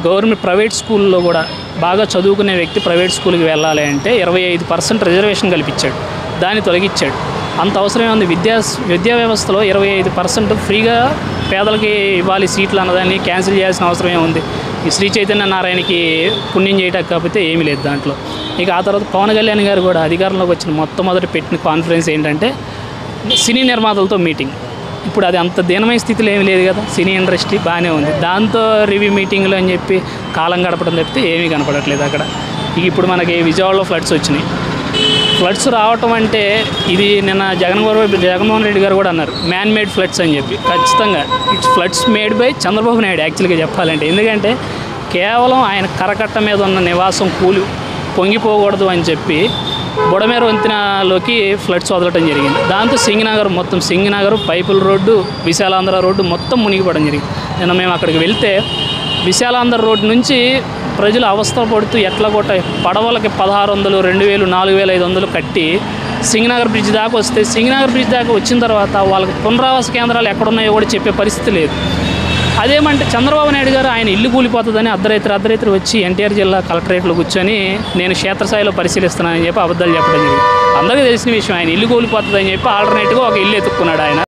Government private స్కూల్లో కూడా బాగా చదువుకునే వ్యక్తి ప్రైవేట్ స్కూల్కి వెళ్ళాలి అంటే 25% రిజర్వేషన్ కల్పించాడు, దాన్ని తొలగించాడు. అంత అవసరమే ఉంది. విద్యా వ్యవస్థలో 25% ఫ్రీగా పేదలకి ఇవ్వాలి సీట్లు అన్నదాన్ని క్యాన్సిల్ చేయాల్సిన అవసరమే ఉంది. ఈ శ్రీ చైతన్య నారాయణకి పుణ్యం చేయటం కాకపోతే ఏమీ లేదు దాంట్లో. ఇక ఆ తర్వాత పవన్ కళ్యాణ్ గారు కూడా అధికారంలోకి వచ్చిన మొట్టమొదటి పెట్టిన కాన్ఫరెన్స్ ఏంటంటే సినీ నిర్మాతలతో మీటింగ్. ఇప్పుడు అది అంత దీనమైన స్థితిలో ఏమీ లేదు కదా, సినీ ఇండస్ట్రీ బాగానే ఉంది. దాంతో రివ్యూ మీటింగ్లు అని చెప్పి కాలం గడపడం తప్పితే ఏమీ కనపడట్లేదు అక్కడ. ఇక ఇప్పుడు మనకి విజయవాడలో ఫ్లడ్స్ వచ్చినాయి. ఫ్లడ్స్ రావటం అంటే ఇది నిన్న జగన్మోహన్ రెడ్డి గారు కూడా అన్నారు మ్యాన్ మేడ్ ఫ్లడ్స్ అని చెప్పి. ఖచ్చితంగా it's floods made by Chandrababu Naidu యాక్చువల్గా చెప్పాలంటే. ఎందుకంటే కేవలం ఆయన కరకట్ట మీద ఉన్న నివాసం పొంగిపోకూడదు అని చెప్పి బుడమేర వంతెనలోకి ఫ్లడ్స్ వదలటం జరిగింది. దాంతో సింగనగర్ పైపుల్ రోడ్డు, విశాలాంధ్ర రోడ్డు మొత్తం మునిగిపోవడం జరిగింది. నిన్న మేము అక్కడికి వెళ్తే విశాలాంధ్ర రోడ్డు నుంచి ప్రజలు అవస్థలు పడుతూ ఎట్లా కొట్ట పడవలకి 1600, 2000, 4500 కట్టి సింగనగర్ బ్రిడ్జ్ దాకా వస్తే సింగనగర్ బ్రిడ్జ్ దాకా వచ్చిన తర్వాత వాళ్ళకి పునరావాస కేంద్రాలు ఎక్కడున్నాయో కూడా చెప్పే పరిస్థితి లేదు. అదేమంటే చంద్రబాబు నాయుడు గారు ఆయన ఇల్లు కూలిపోతుందని అర్ధరాత్రి వచ్చి ఎన్టీఆర్ జిల్లా కలెక్టరేట్లో కూర్చొని నేను క్షేత్రస్థాయిలో పరిశీలిస్తున్నానని చెప్పి అబద్ధాలు చెప్పడం జరిగింది. అందరికీ తెలిసిన విషయం. ఆయన ఇల్లు కూలిపోతుందని చెప్పి ఆల్టర్నేట్గా ఒక ఇల్లు ఎత్తుక్కున్నాడు ఆయన.